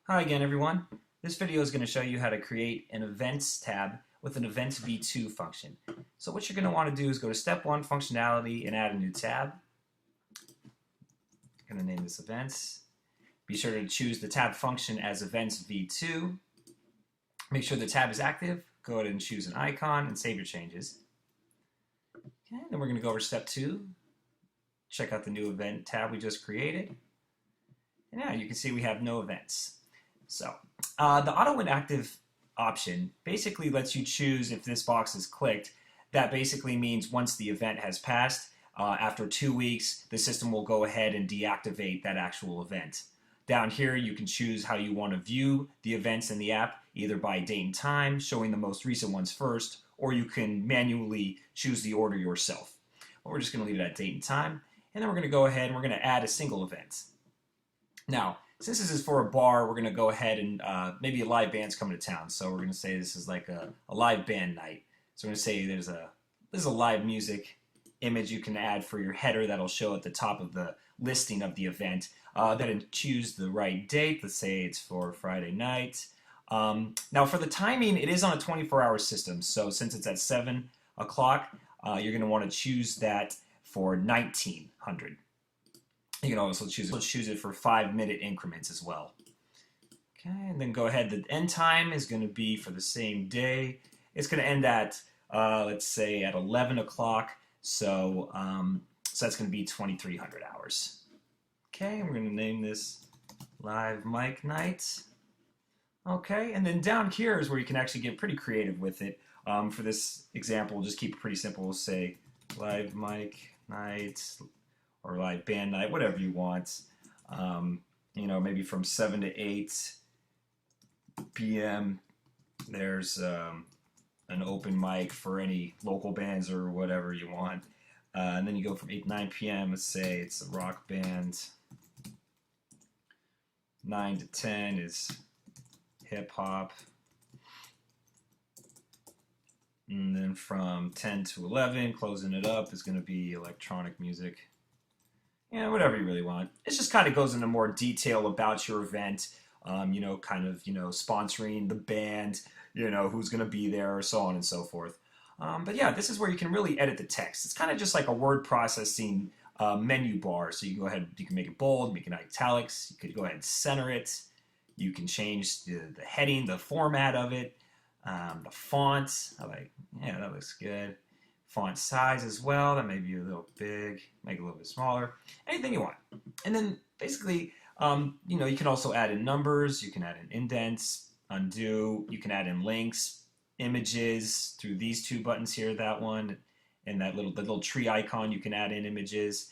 Hi again, everyone. This video is going to show you how to create an Events tab with an Events v2 function. So what you're going to want to do is go to Step 1, Functionality, and add a new tab. I'm going to name this Events. Be sure to choose the tab function as Events v2. Make sure the tab is active. Go ahead and choose an icon and save your changes. Okay, then we're going to go over to Step 2. Check out the new Event tab we just created. And now you can see we have no events. So the auto inactive option basically lets you choose if this box is clicked. That basically means once the event has passed, after 2 weeks, the system will go ahead and deactivate that actual event. Down here, you can choose how you want to view the events in the app, either by date and time, showing the most recent ones first, or you can manually choose the order yourself. Well, we're just going to leave it at date and time, and then we're going to go ahead and we're going to add a single event. Now, since this is for a bar, we're going to go ahead and maybe a live band's coming to town. So we're going to say this is like a live band night. So we're going to say there's a live music image you can add for your header that'll show at the top of the listing of the event. Then choose the right date. Let's say it's for Friday night. Now for the timing, it is on a 24-hour system. So since it's at 7 o'clock, you're going to want to choose that for 1900. You can also choose it for 5-minute increments as well. Okay, and then go ahead. The end time is going to be for the same day. It's going to end at, let's say, at 11 o'clock. So that's going to be 2300 hours. Okay, and we're going to name this Live Mic Night. Okay, and then down here is where you can actually get pretty creative with it. For this example, we'll just keep it pretty simple. We'll say Live Mic Night, or live band night, whatever you want. Maybe from 7 to 8 p.m. There's an open mic for any local bands or whatever you want. And then you go from 8 to 9 p.m. Let's say it's a rock band. 9 to 10 is hip hop. And then from 10 to 11, closing it up, is going to be electronic music. Whatever you really want. It just kind of goes into more detail about your event, sponsoring the band, who's going to be there, so on and so forth. But yeah, this is where you can really edit the text. It's kind of just like a word processing menu bar. So you can go ahead, you can make it bold, make it italics, you could go ahead and center it. You can change the heading, the format of it, the font. That looks good. Font size as well, that may be a little big, make it a little bit smaller, anything you want. And then basically, you can also add in numbers, you can add in indents, undo, you can add in links, images through these two buttons here, that one, and the little tree icon, you can add in images.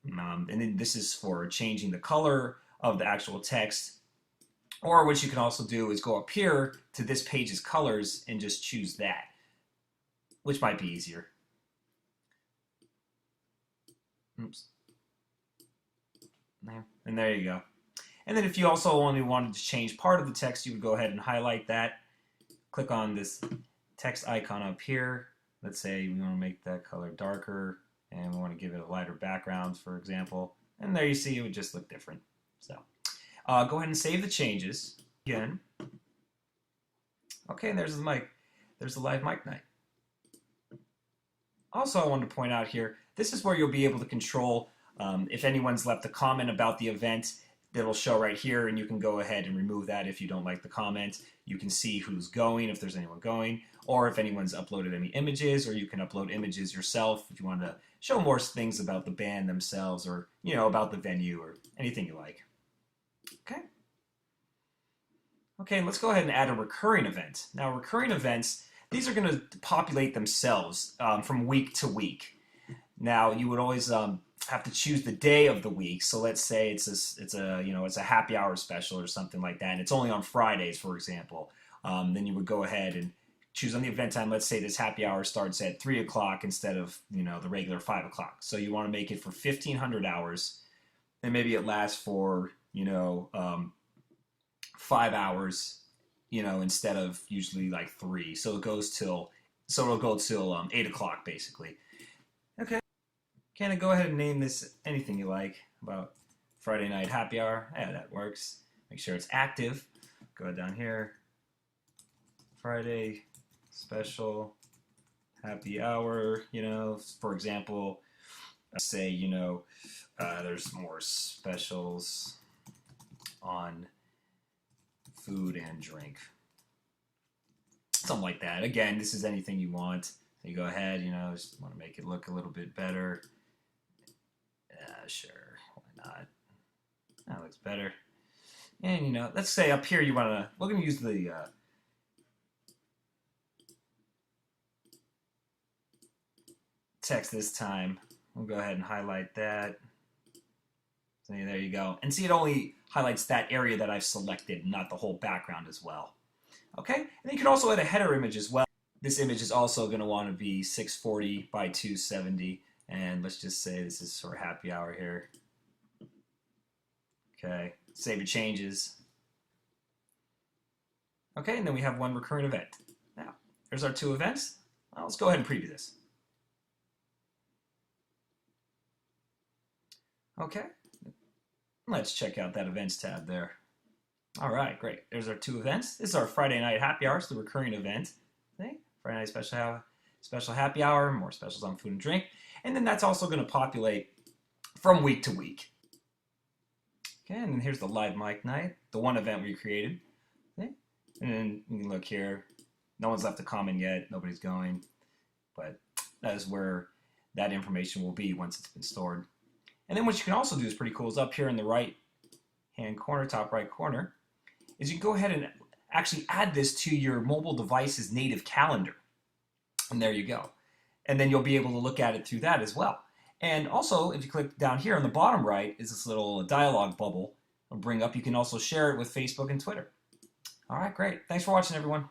And then this is for changing the color of the actual text. Or what you can also do is go up here to this page's colors and just choose that, which might be easier. Oops. And there you go. And then if you also only wanted to change part of the text, you would go ahead and highlight that. Click on this text icon up here. Let's say we want to make that color darker and we want to give it a lighter background, for example. And there you see it would just look different. So go ahead and save the changes again. Okay, and there's the mic. There's the Live Mic Night. Also, I wanted to point out here, this is where you'll be able to control if anyone's left a comment about the event. It'll show right here, and you can go ahead and remove that if you don't like the comment. You can see who's going, if there's anyone going, or if anyone's uploaded any images, or you can upload images yourself if you want to show more things about the band themselves, or about the venue, or anything you like. Okay, let's go ahead and add a recurring event. Now, recurring events, these are going to populate themselves from week to week. Now, you would always have to choose the day of the week. So let's say it's a happy hour special or something like that, and it's only on Fridays, for example. Then you would go ahead and choose on the event time. Let's say this happy hour starts at 3 o'clock instead of the regular 5 o'clock. So you want to make it for 1,500 hours, and maybe it lasts for 5 hours. Instead of usually like 3. So it'll go till 8 o'clock basically. Okay. Can I go ahead and name this anything you like about Friday night happy hour? Yeah, that works. Make sure it's active. Go down here. Friday special happy hour, you know, for example, say, you know, there's more specials on food and drink. Something like that. Again, this is anything you want. So you go ahead, you know, just want to make it look a little bit better. Sure, why not? That looks better. And, you know, let's say up here you want to, we're going to use the text this time. We'll go ahead and highlight that. So there you go. And see, it only highlights that area that I've selected, not the whole background as well. Okay? And then you can also add a header image as well. This image is also going to want to be 640 by 270. And let's just say this is for happy hour here. Okay. Save your changes. Okay, and then we have one recurrent event. Now, there's our two events. Well, let's go ahead and preview this. Okay, let's check out that events tab there. All right, great. There's our two events. This is our Friday night happy hour, so the recurring event. Okay? Friday night special happy hour, more specials on food and drink. And then that's also going to populate from week to week. Okay, and then here's the live mic night, the one event we created. Okay? And then you can look here. No one's left a comment yet. Nobody's going. But that is where that information will be once it's been stored. And then what you can also do is pretty cool, is up here in the right hand corner, top right corner, is you can go ahead and actually add this to your mobile device's native calendar. And there you go. And then you'll be able to look at it through that as well. And also, if you click down here on the bottom right, is this little dialog bubble. It'll bring up. You can also share it with Facebook and Twitter. All right, great. Thanks for watching, everyone.